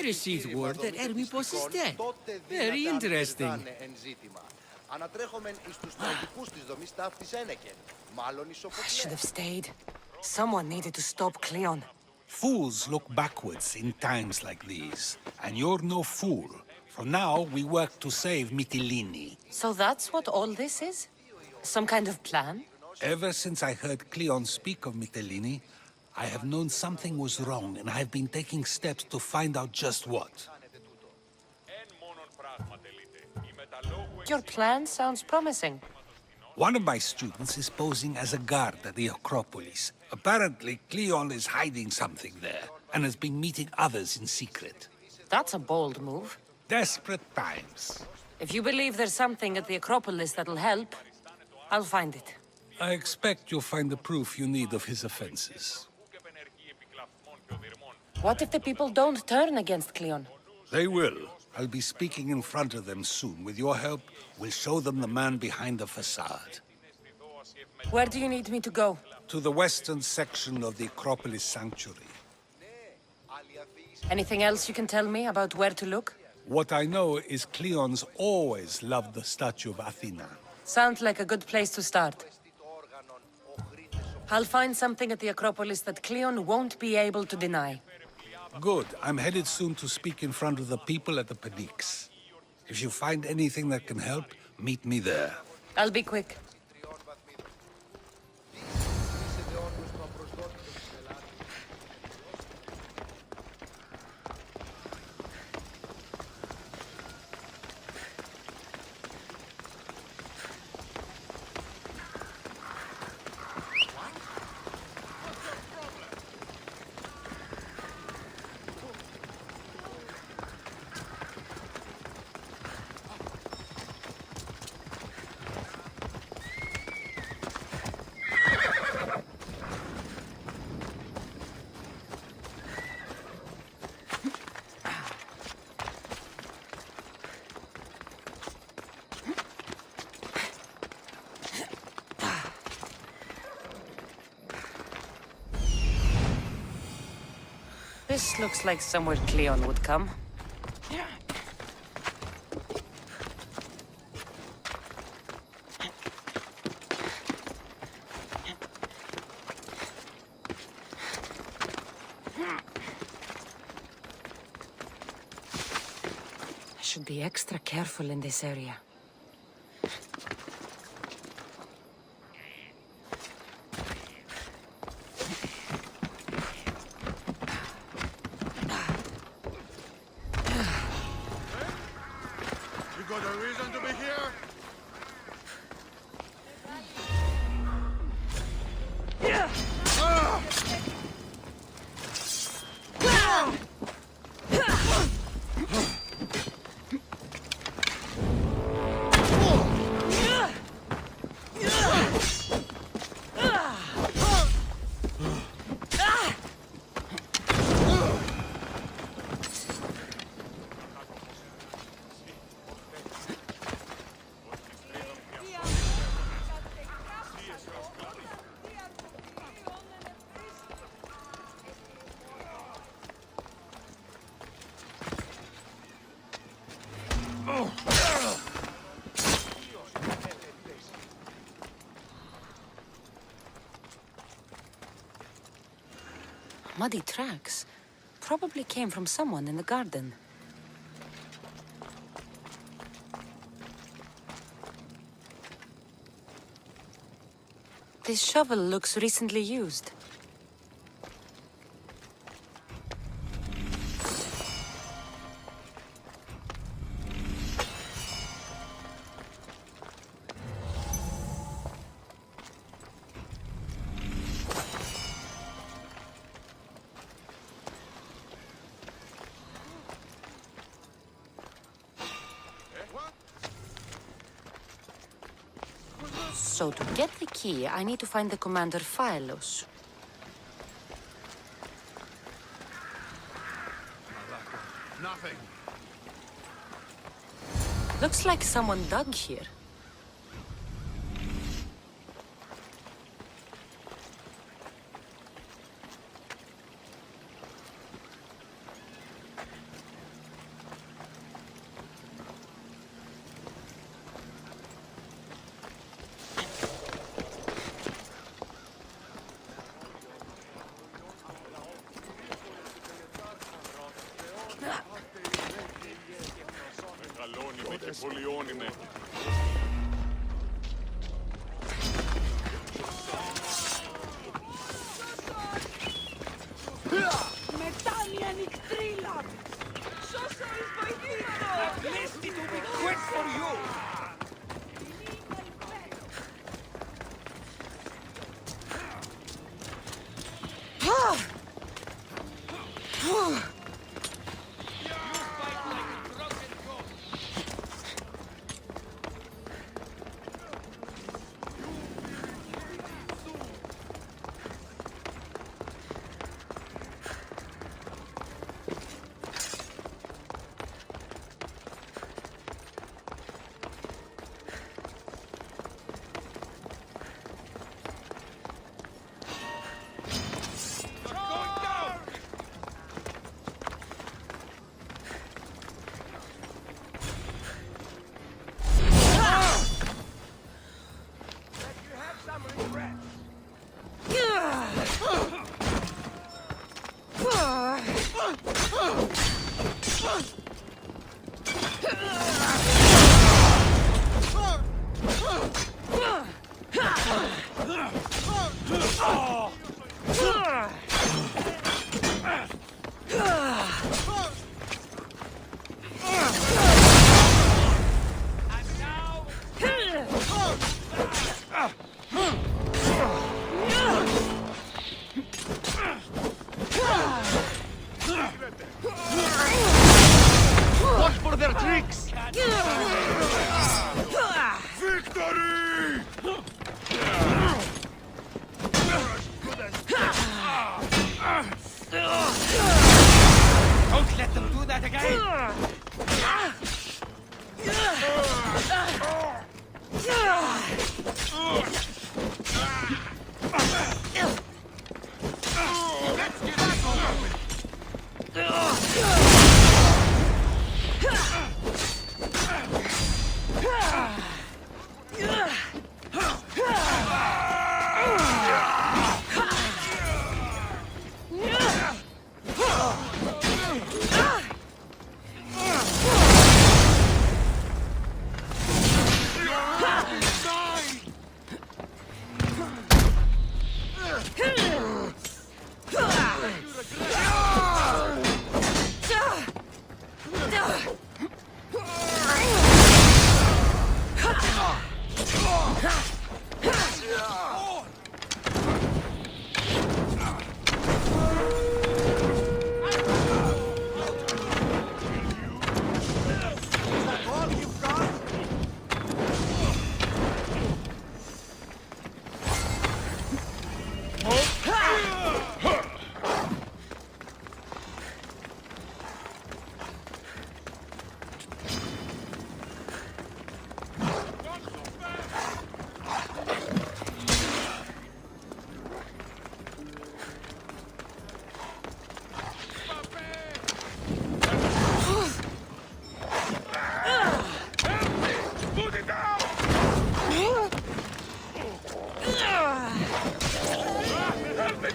received word that Hermipos is dead. Very interesting. I should have stayed. Someone needed to stop Cleon. Fools look backwards in times like these. And you're no fool. For now, we work to save Mytilene. So that's what all this is? Some kind of plan? Ever since I heard Cleon speak of Mytilene, I have known something was wrong, and I've been taking steps to find out just what. Your plan sounds promising. One of my students is posing as a guard at the Acropolis. Apparently, Cleon is hiding something there, and has been meeting others in secret. That's a bold move. Desperate times. If you believe there's something at the Acropolis that'll help, I'll find it. I expect you'll find the proof you need of his offenses. What if the people don't turn against Cleon? They will. I'll be speaking in front of them soon. With your help, we'll show them the man behind the facade. Where do you need me to go? To the western section of the Acropolis Sanctuary. Anything else you can tell me about where to look? What I know is Cleon's always loved the statue of Athena. Sounds like a good place to start. I'll find something at the Acropolis that Cleon won't be able to deny. Good. I'm headed soon to speak in front of the people at the Pnyx. If you find anything that can help, meet me there. I'll be quick. This looks like somewhere Cleon would come. I should be extra careful in this area. Muddy tracks. Probably came from someone in the garden. This shovel looks recently used. So to get the key, I need to find the commander Phylos. Nothing. Looks like someone dug here. Victory! Don't let them do that again! Let's get this over with!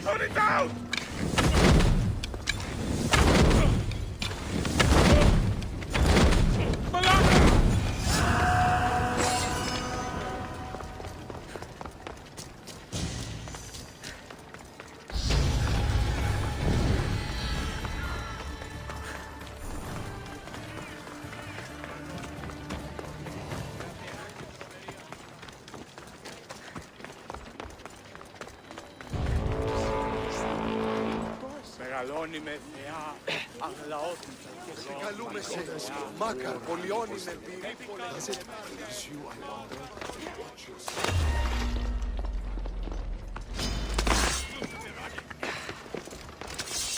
Put it down! Μεγαλώνει με θεά, αγλαότητα και Καλούμε σε μάκαρ, πολιώνει με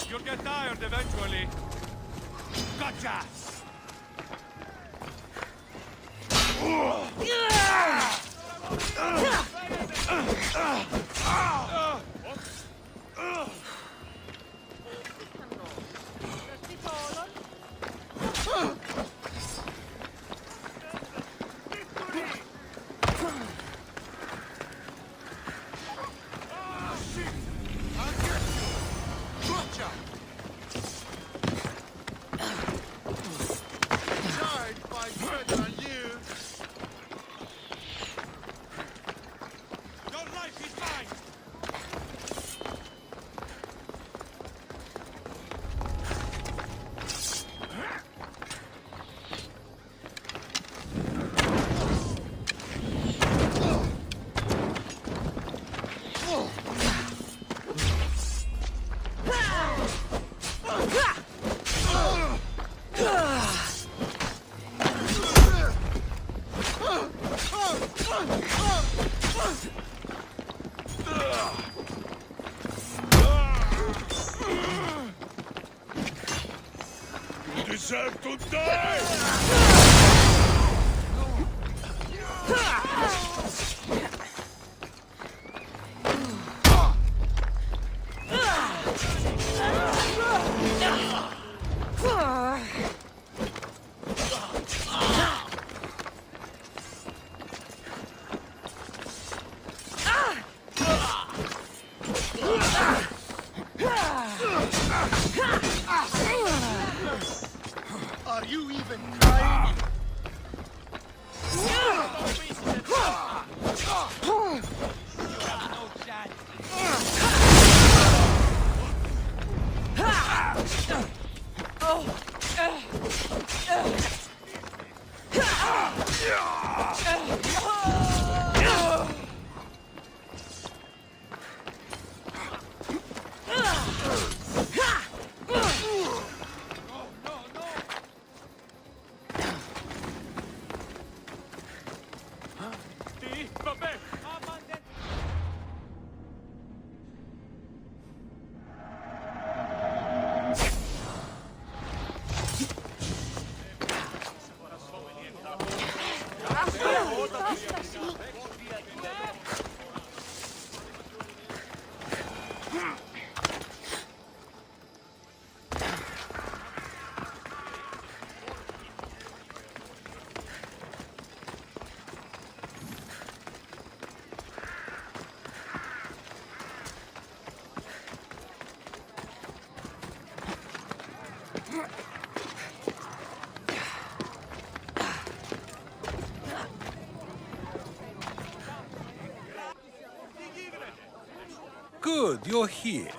You'll get tired eventually. Gotcha! You deserve to die! Are you even trying? Vabbè! Good, you're here.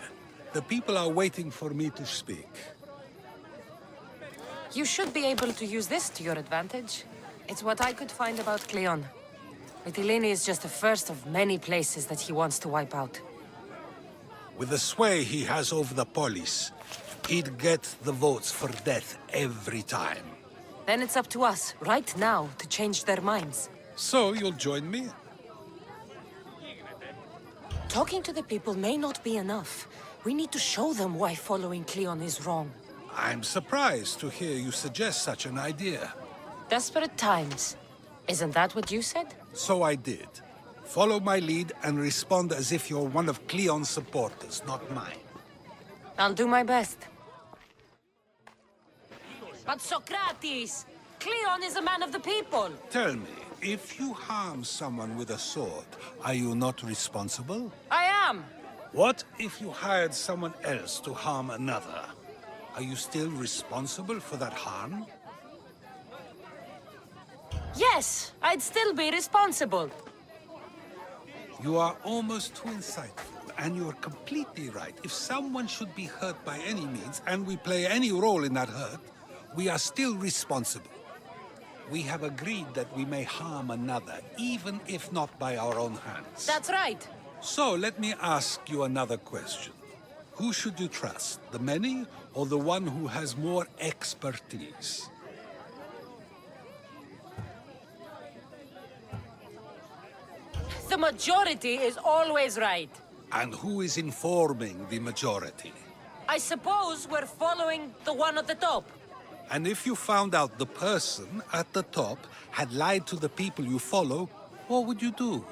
The people are waiting for me to speak. You should be able to use this to your advantage. It's what I could find about Cleon. Mytilene is just the first of many places that he wants to wipe out. With the sway he has over the police, he'd get the votes for death every time. Then it's up to us, right now, to change their minds. So you'll join me? Talking to the people may not be enough. We need to show them why following Cleon is wrong. I'm surprised to hear you suggest such an idea. Desperate times. Isn't that what you said? So I did. Follow my lead and respond as if you're one of Cleon's supporters, not mine. I'll do my best. But Socrates! Cleon is a man of the people! Tell me, if you harm someone with a sword, are you not responsible? I am! What if you hired someone else to harm another? Are you still responsible for that harm? Yes, I'd still be responsible. You are almost too insightful, and you're completely right. If someone should be hurt by any means, and we play any role in that hurt, we are still responsible. We have agreed that we may harm another, even if not by our own hands. That's right. So let me ask you another question. Who should you trust, the many or the one who has more expertise? The majority is always right. And who is informing the majority? I suppose we're following the one at the top. And if you found out the person at the top had lied to the people you follow, what would you do?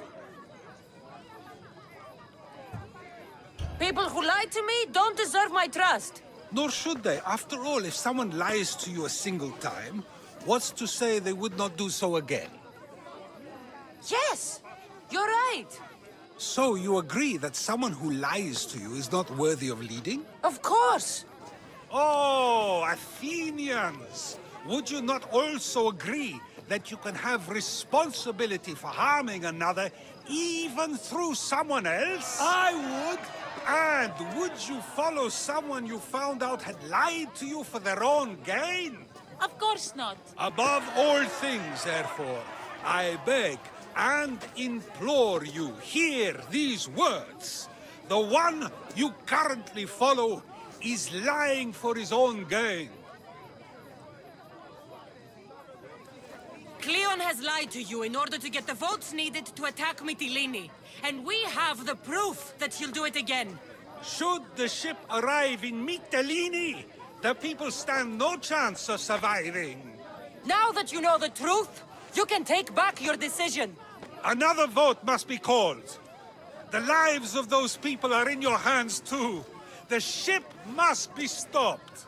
People who lie to me don't deserve my trust. Nor should they. After all, if someone lies to you a single time, what's to say they would not do so again? Yes, you're right. So you agree that someone who lies to you is not worthy of leading? Of course. Oh, Athenians! Would you not also agree that you can have responsibility for harming another even through someone else? I would. And would you follow someone you found out had lied to you for their own gain? Of course not. Above all things, therefore, I beg and implore you, hear these words. The one you currently follow is lying for his own gain. Cleon has lied to you in order to get the votes needed to attack Mytilene. And we have the proof that he'll do it again. Should the ship arrive in Mytilene, the people stand no chance of surviving. Now that you know the truth, you can take back your decision. Another vote must be called. The lives of those people are in your hands too. The ship must be stopped.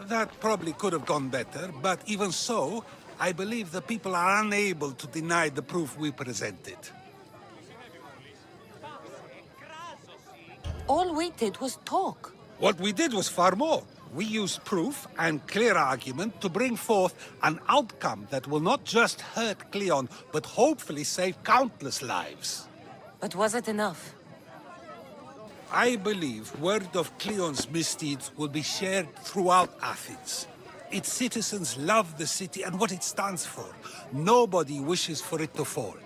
That probably could have gone better, but even so, I believe the people are unable to deny the proof we presented. All we did was talk. What we did was far more. We used proof and clear argument to bring forth an outcome that will not just hurt Cleon, but hopefully save countless lives. But was it enough? I believe word of Cleon's misdeeds will be shared throughout Athens. Its citizens love the city and what it stands for. Nobody wishes for it to fall.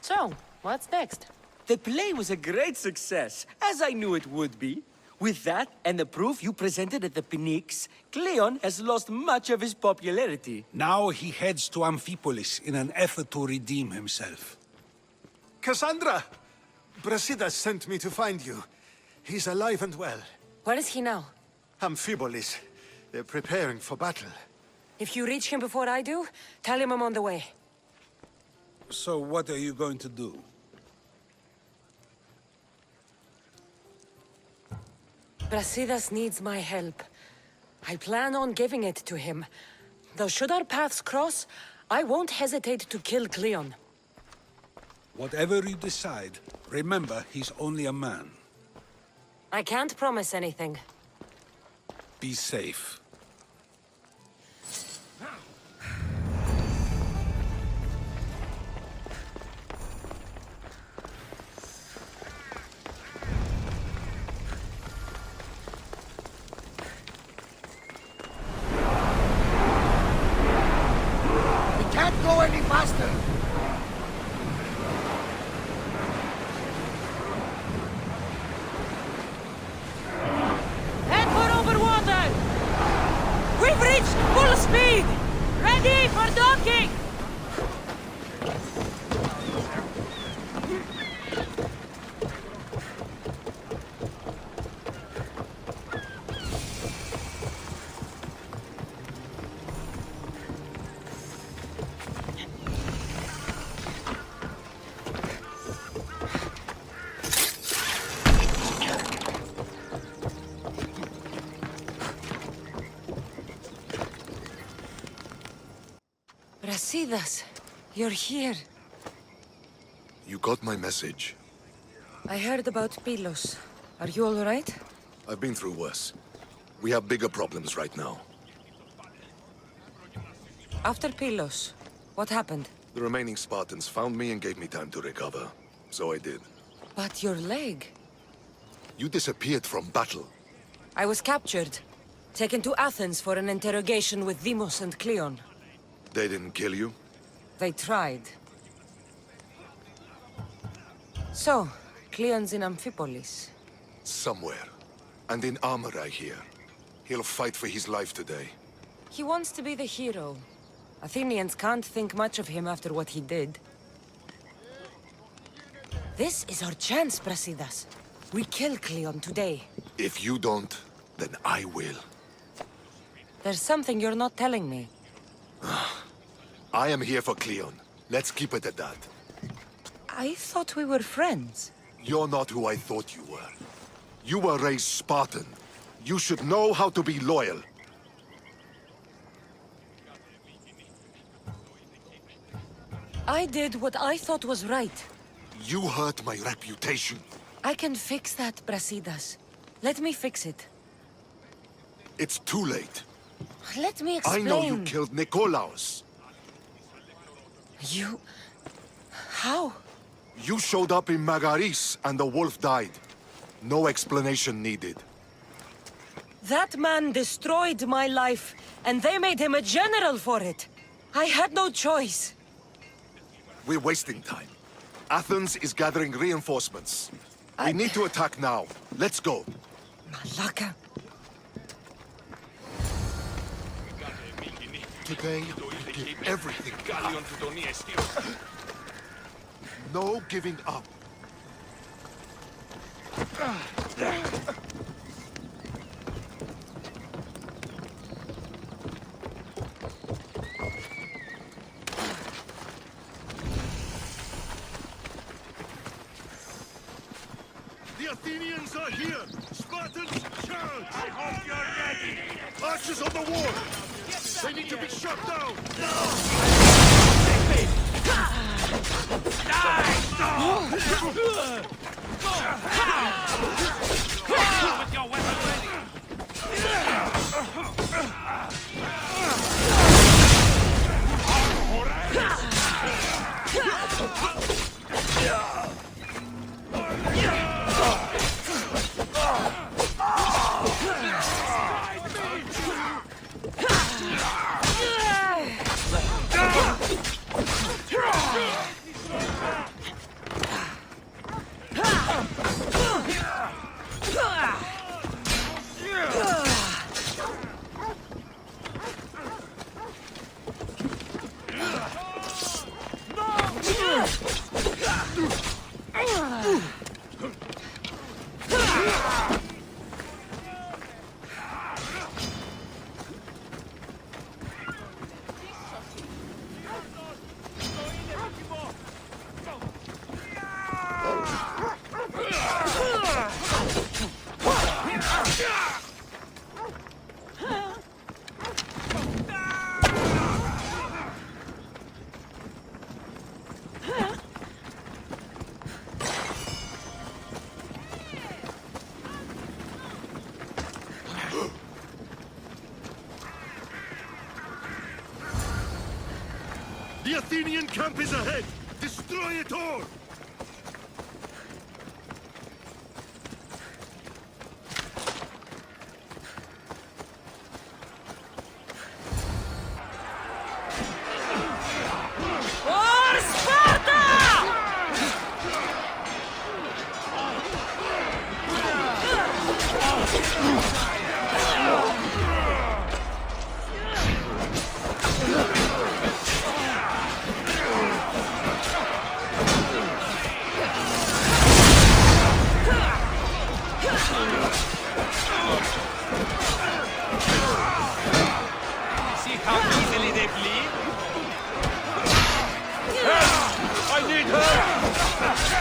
So, what's next? The play was a great success, as I knew it would be. With that, and the proof you presented at the Phoenix, Cleon has lost much of his popularity. Now he heads to Amphipolis in an effort to redeem himself. Cassandra! Brasidas sent me to find you. He's alive and well. Where is he now? Amphipolis. They're preparing for battle. If you reach him before I do, tell him I'm on the way. So what are you going to do? Brasidas needs my help. I plan on giving it to him. Though should our paths cross, I won't hesitate to kill Cleon. Whatever you decide, remember he's only a man. I can't promise anything. Be safe. Can't go any faster! Head for over water! We've reached full speed! Ready for docking! Brasidas, you're here. You got my message. I heard about Pylos. Are you all right? I've been through worse. We have bigger problems right now. After Pylos, what happened? The remaining Spartans found me and gave me time to recover. So I did. But your leg... You disappeared from battle. I was captured. Taken to Athens for an interrogation with Deimos and Cleon. They didn't kill you? They tried. So, Cleon's in Amphipolis. Somewhere. And in armor, I hear. He'll fight for his life today. He wants to be the hero. Athenians can't think much of him after what he did. This is our chance, Brasidas. We kill Cleon today. If you don't, then I will. There's something you're not telling me. I am here for Cleon. Let's keep it at that. I thought we were friends. You're not who I thought you were. You were raised Spartan. You should know how to be loyal. I did what I thought was right. You hurt my reputation. I can fix that, Brasidas. Let me fix it. It's too late. Let me I explain. know you killed Nikolaos. You... How? You showed up in Magaris and the wolf died. No explanation needed. That man destroyed my life, and they made him a general for it. I had no choice. We're wasting time. Athens is gathering reinforcements. We need to attack now. Let's go. Malaka. Today, we give everything. No giving up. The Athenians are here! Spartans, charge! I hope you're ready! Archers on the wall! They need to be shot down! With your weapon ready! The Athenian camp is ahead! Destroy it all! For Sparta! See how easily they bleed? I need help!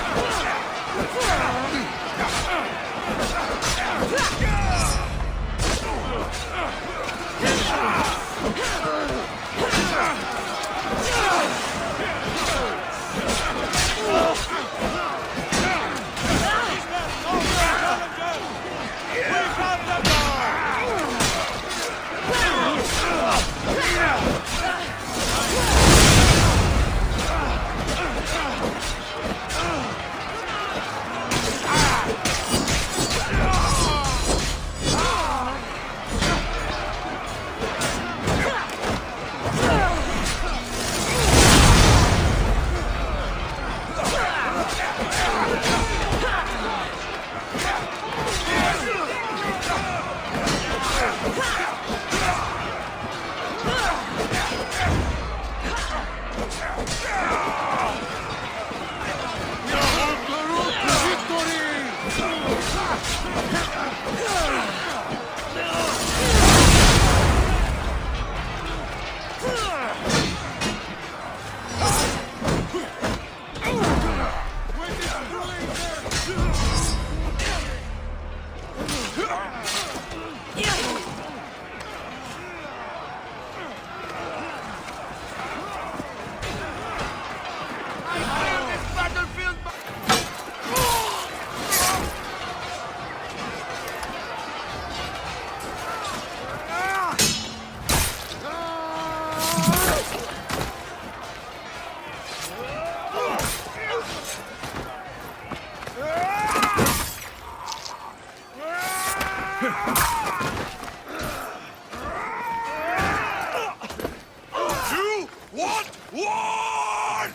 You want war!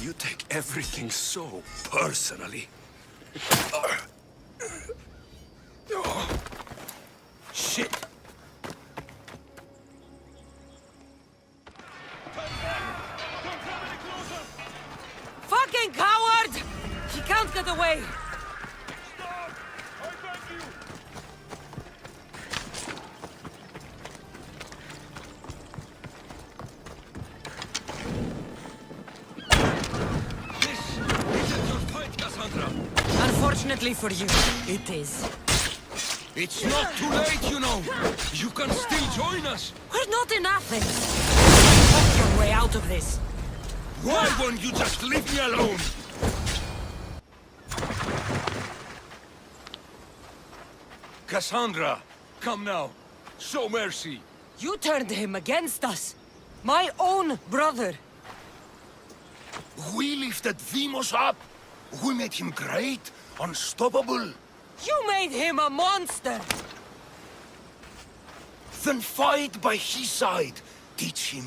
You take everything so personally. Shit! Fucking coward! He can't get away! Isn't your fight, Cassandra? Unfortunately for you, it is. It's not too late, you know. You can still join us! We're not in Athens! Talk your way out of this! Why won't you just leave me alone? Cassandra, come now. Show mercy. You turned him against us! My own brother! We lifted Deimos up. We made him great, unstoppable. You made him a monster! Then fight by his side. Teach him.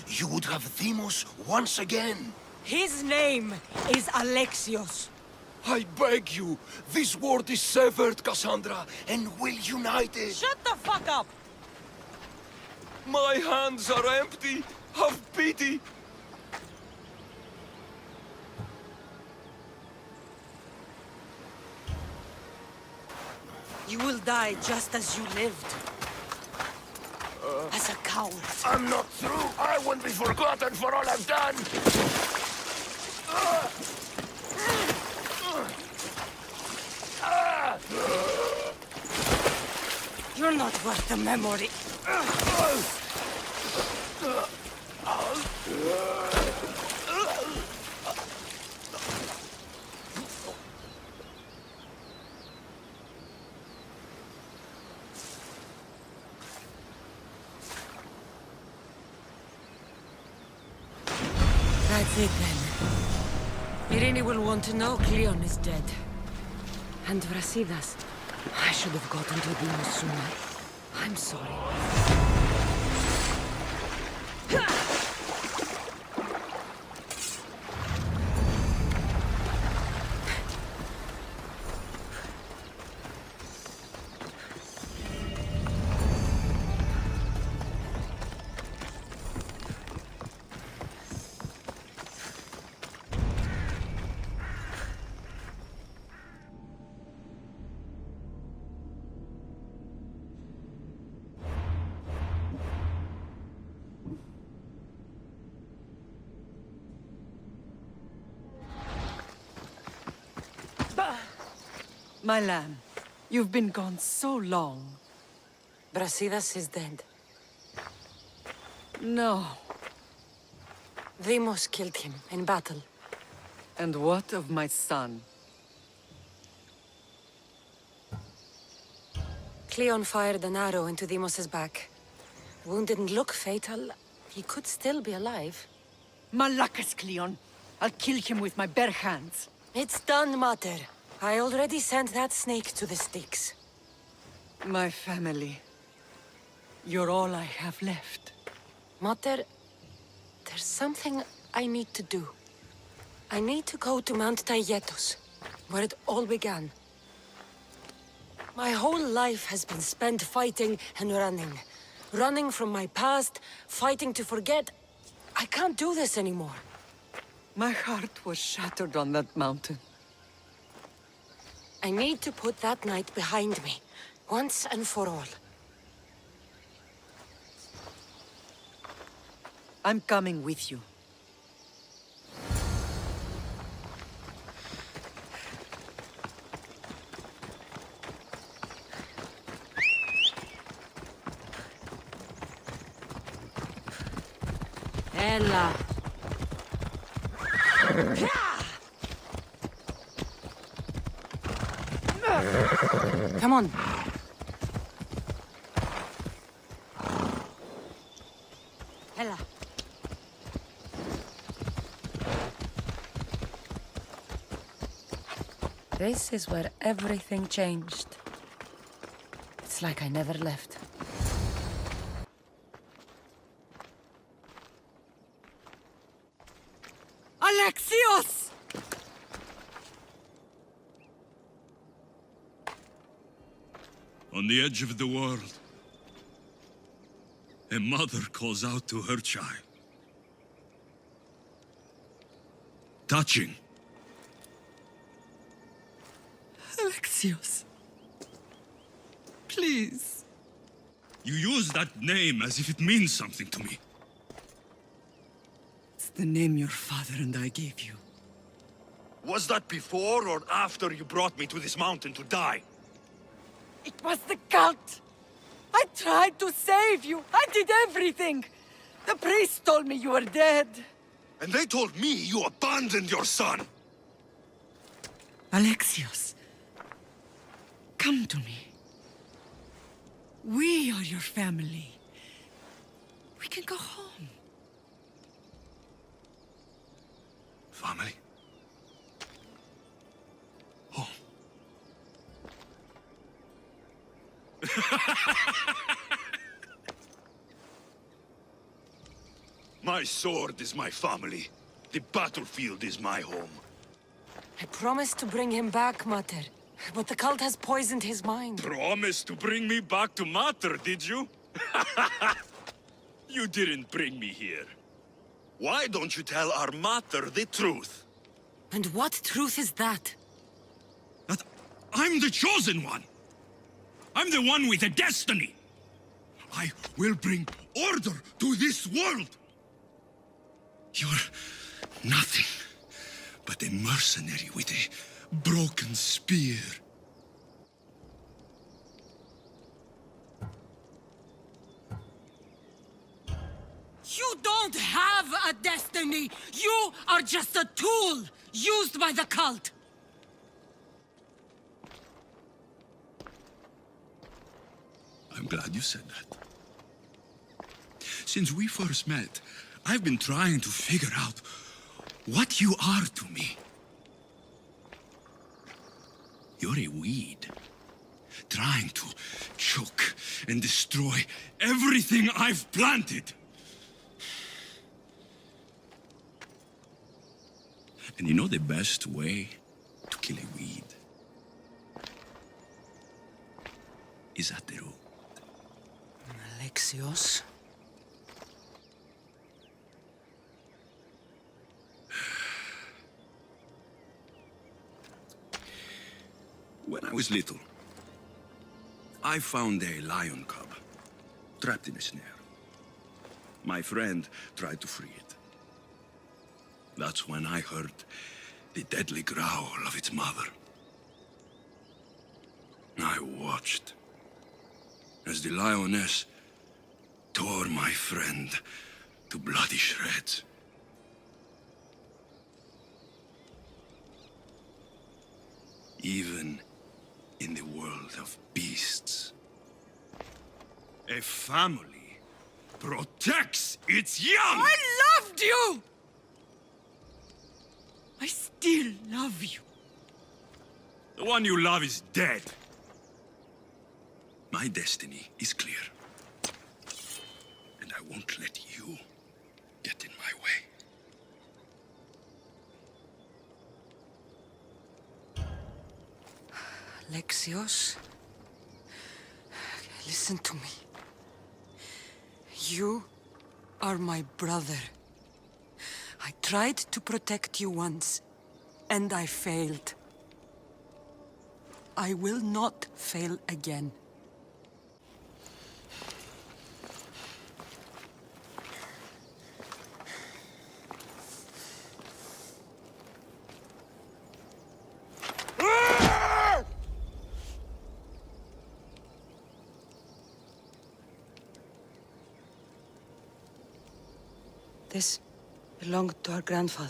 You would have Deimos once again. His name is Alexios. I beg you. This world is severed, Cassandra, and we'll unite it. Shut the fuck up! My hands are empty. Have pity. You will die just as you lived. As a coward. I'm not through. I won't be forgotten for all I've done. You're not worth the memory. That's it then. Irene will want to know Cleon is dead. And Brasidas. I should have gotten to Deimos sooner. I'm sorry. My lamb, you've been gone so long. Brasidas is dead. No. Deimos killed him in battle. And what of my son? Cleon fired an arrow into Deimos' back. Wound didn't look fatal. He could still be alive. Malakas, Cleon. I'll kill him with my bare hands. It's done, Mater. I already sent that snake to the Styx. My family. You're all I have left. Mater, there's something I need to do. I need to go to Mount Taygetos, where it all began. My whole life has been spent fighting and running. Running from my past, fighting to forget. I can't do this anymore. My heart was shattered on that mountain. I need to put that night behind me, once and for all. I'm coming with you. Ella. Come on. Ella. This is where everything changed. It's like I never left. Alexios! On the edge of the world, a mother calls out to her child. Touching. Alexios. Please. You use that name as if it means something to me. It's the name your father and I gave you. Was that before or after you brought me to this mountain to die? It was the cult! I I tried to save you. I did everything. The priest told me you were dead. And they told me you abandoned your son! Alexios, come to me. We are your family. We can go home. Family? Home. My sword is my family. The battlefield is my home. I promised to bring him back, Mater. But the cult has poisoned his mind. Promised to bring me back to Mater, did you? You didn't bring me here. Why don't you tell our Mater the truth? And what truth is that? That I'm the chosen one! I'm the one with a destiny! I will bring order to this world! You're nothing but a mercenary with a broken spear. You don't have a destiny! You are just a tool used by the cult! I'm glad you said that. Since we first met, I've been trying to figure out what you are to me. You're a weed, trying to choke and destroy everything I've planted. And you know the best way to kill a weed is at the root. Alexios? When I was little, I found a lion cub trapped in a snare. My friend tried to free it. That's when I heard the deadly growl of its mother. I watched as the lioness tore my friend to bloody shreds. Even in the world of beasts, a family protects its young! I loved you! I still love you. The one you love is dead. My destiny is clear. And I won't let you get in my way. Alexios? Listen to me. You are my brother. I tried to protect you once, and I failed. I will not fail again. This belonged to our grandfather.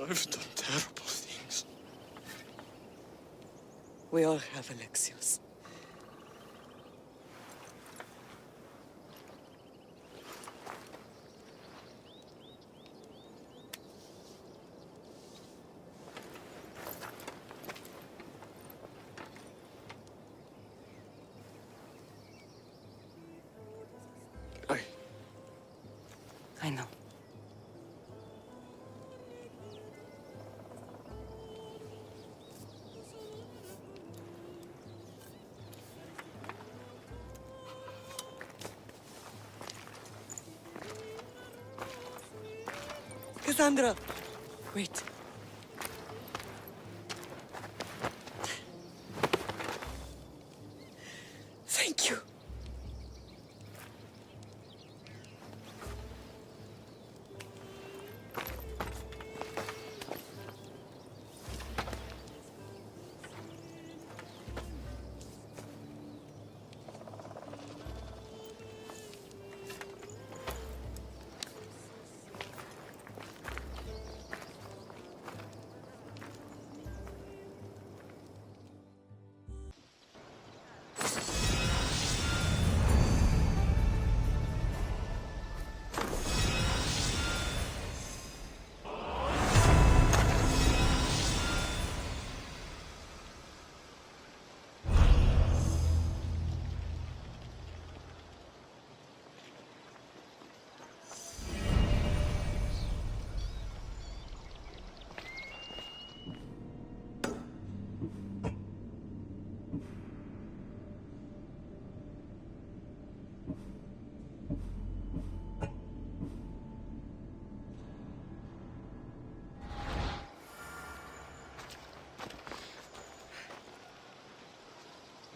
I've done terrible things. We all have, Alexios. I know. Cassandra! Wait. Thank you.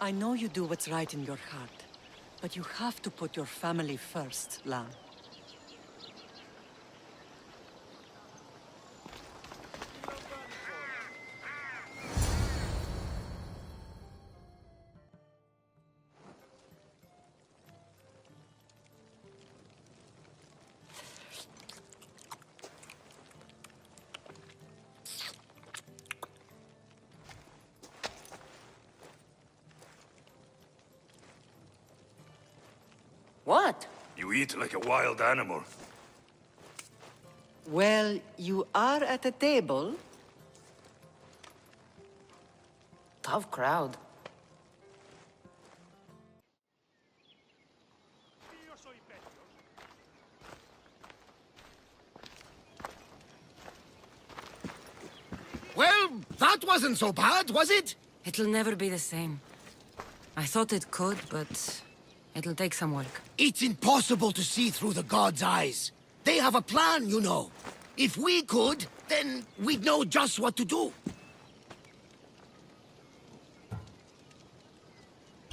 I know you do what's right in your heart, but you have to put your family first, Lamb. What? You eat like a wild animal. Well, you are at a table. Tough crowd. Well, that wasn't so bad, was it? It'll never be the same. I thought it could, but it'll take some work. It's impossible to see through the gods' eyes. They have a plan, you know. If we could, then we'd know just what to do.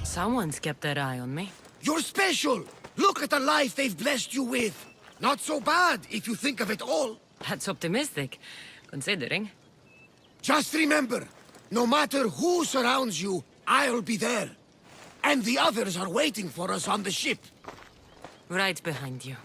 Someone's kept their eye on me. You're special! Look at the life they've blessed you with! Not so bad, if you think of it all. That's optimistic, considering. Just remember, no matter who surrounds you, I'll be there. And the others are waiting for us on the ship. Right behind you.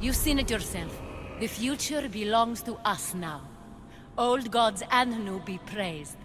You've seen it yourself. The future belongs to us now. Old gods and new be praised.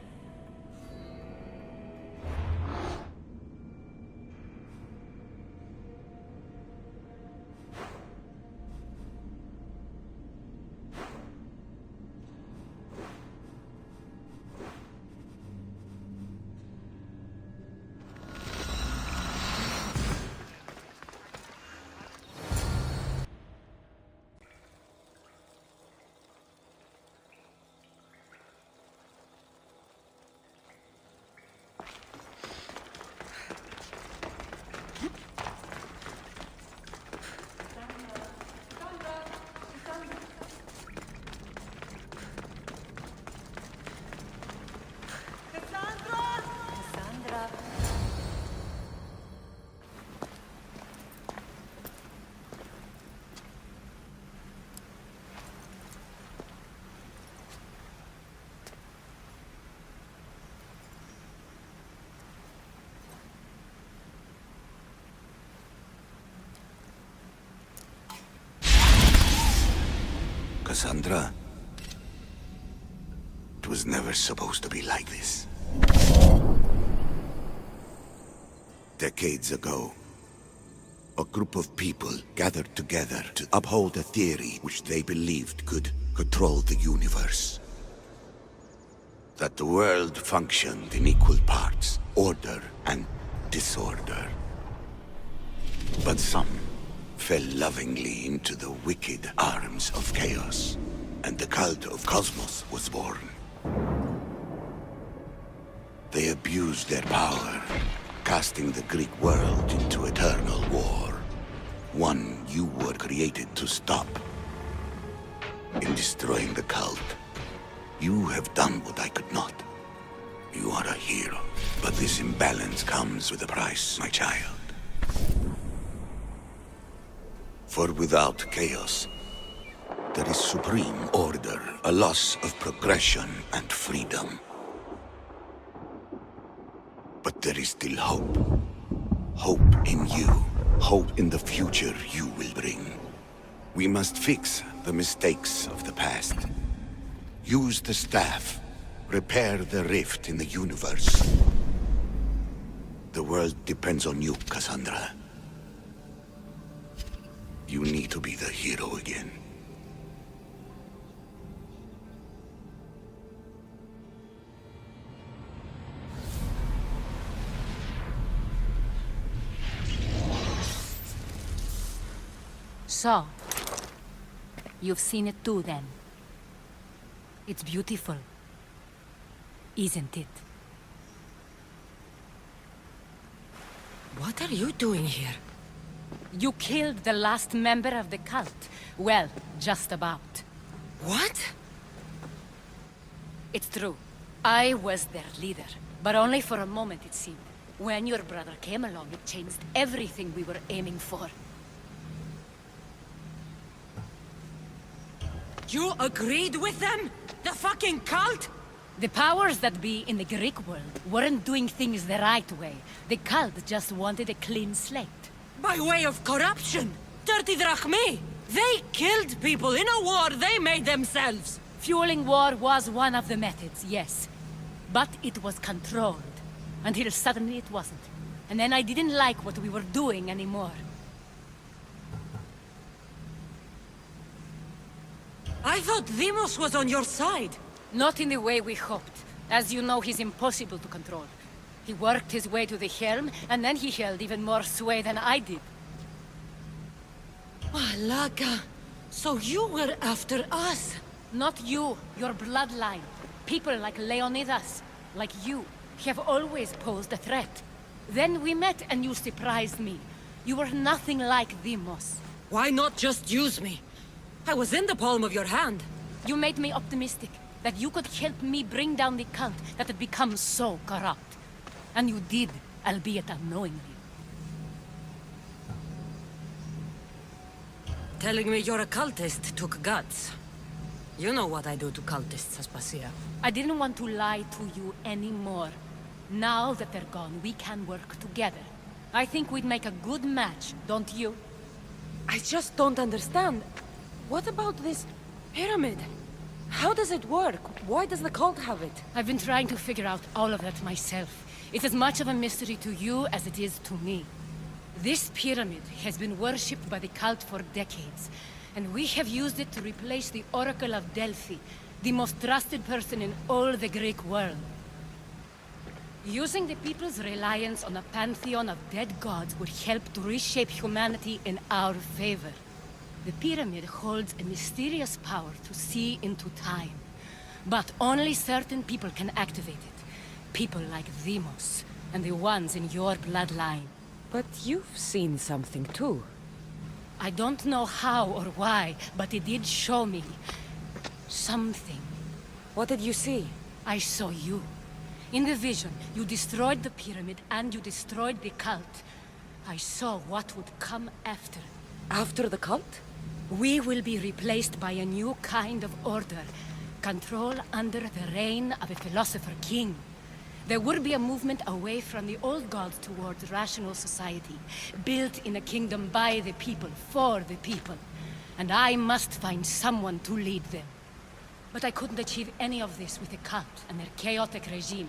Cassandra, it was never supposed to be like this. Decades ago, a group of people gathered together to uphold a theory which they believed could control the universe. That the world functioned in equal parts, order and disorder. But some fell lovingly into the wicked arms of chaos, and the cult of Cosmos was born. They abused their power, casting the Greek world into eternal war. One you were created to stop. In destroying the cult, you have done what I could not. You are a hero, but this imbalance comes with a price, my child. For without chaos, there is supreme order, a loss of progression and freedom. But there is still hope. Hope in you. Hope in the future you will bring. We must fix the mistakes of the past. Use the staff. Repair the rift in the universe. The world depends on you, Cassandra. You need to be the hero again. So, you've seen it too then. It's beautiful, isn't it? What are you doing here? You killed the last member of the cult. Well, just about. What? It's true. I was their leader, but only for a moment it seemed. When your brother came along, it changed everything we were aiming for. You agreed with them? The fucking cult? The powers that be in the Greek world weren't doing things the right way. The cult just wanted a clean slate. By way of corruption! Dirty drachmi! They killed people in a war they made themselves! Fueling war was one of the methods, yes. But it was controlled. Until suddenly it wasn't. And then I didn't like what we were doing anymore. I thought Demos was on your side. Not in the way we hoped. As you know, he's impossible to control. He worked his way to the helm, and then he held even more sway than I did. Malaga. So you were after us? Not you, your bloodline. People like Leonidas, like you, have always posed a threat. Then we met and you surprised me. You were nothing like Demos. Why not just use me? I was in the palm of your hand. You made me optimistic that you could help me bring down the cult that had become so corrupt. And you did, albeit unknowingly. Telling me you're a cultist took guts. You know what I do to cultists, Aspasia. I didn't want to lie to you anymore. Now that they're gone, we can work together. I think we'd make a good match, don't you? I just don't understand. What about this pyramid? How does it work? Why does the cult have it? I've been trying to figure out all of that myself. It's as much of a mystery to you as it is to me. This pyramid has been worshipped by the cult for decades, and we have used it to replace the Oracle of Delphi, the most trusted person in all the Greek world. Using the people's reliance on a pantheon of dead gods would help to reshape humanity in our favor. The pyramid holds a mysterious power to see into time. But only certain people can activate it. People like Demos, and the ones in your bloodline. But you've seen something too. I don't know how or why, but it did show me something. What did you see? I saw you. In the vision, you destroyed the pyramid and you destroyed the cult. I saw what would come after. After the cult? We will be replaced by a new kind of order. Control under the reign of a philosopher king. There would be a movement away from the old gods towards rational society, built in a kingdom by the people, for the people. And I must find someone to lead them. But I couldn't achieve any of this with the cult and their chaotic regime.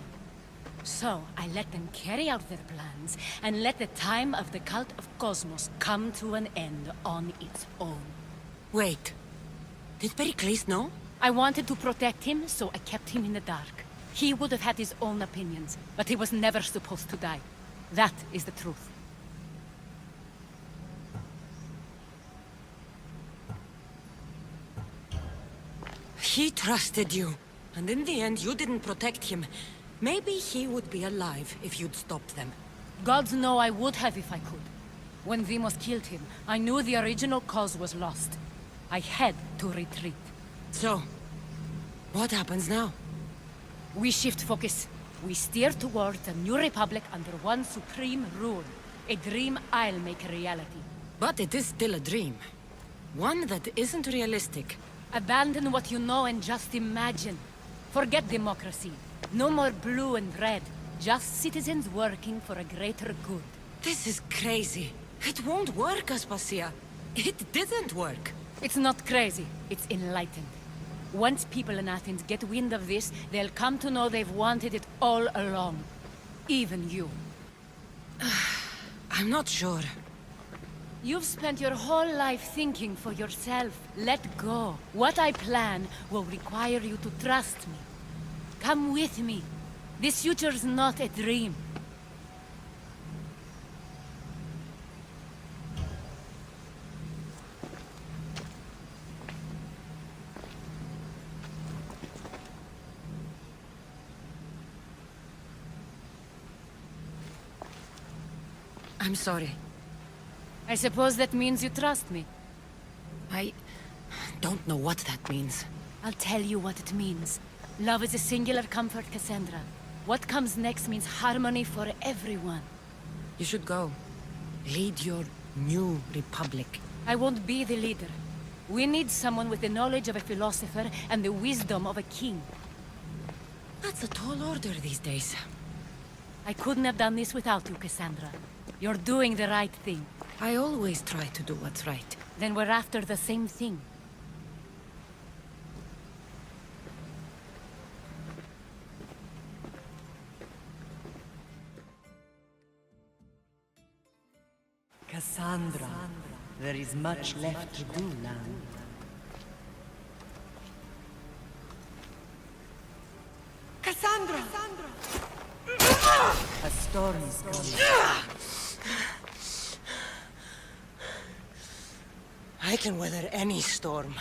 So I let them carry out their plans, and let the time of the cult of Cosmos come to an end on its own. Wait. Did Pericles know? I wanted to protect him, so I kept him in the dark. He would have had his own opinions, but he was never supposed to die. That is the truth. He trusted you, and in the end you didn't protect him. Maybe he would be alive if you'd stopped them. Gods know I would have if I could. When Vimos killed him, I knew the original cause was lost. I had to retreat. So, what happens now? We shift focus. We steer towards a new republic under one supreme rule. A dream I'll make a reality. But it is still a dream. One that isn't realistic. Abandon what you know and just imagine. Forget democracy. No more blue and red. Just citizens working for a greater good. This is crazy. It won't work, Aspasia. It didn't work. It's not crazy. It's enlightened. Once people in Athens get wind of this, they'll come to know they've wanted it all along. Even you. I'm not sure. You've spent your whole life thinking for yourself. Let go. What I plan will require you to trust me. Come with me. This future's not a dream. I'm sorry. I suppose that means you trust me. I don't know what that means. I'll tell you what it means. Love is a singular comfort, Cassandra. What comes next means harmony for everyone. You should go. Lead your new republic. I won't be the leader. We need someone with the knowledge of a philosopher and the wisdom of a king. That's a tall order these days. I couldn't have done this without you, Cassandra. You're doing the right thing. I always try to do what's right. Then we're after the same thing. Cassandra, there is much left to do now. Cassandra! A storm is coming. I can weather any storm.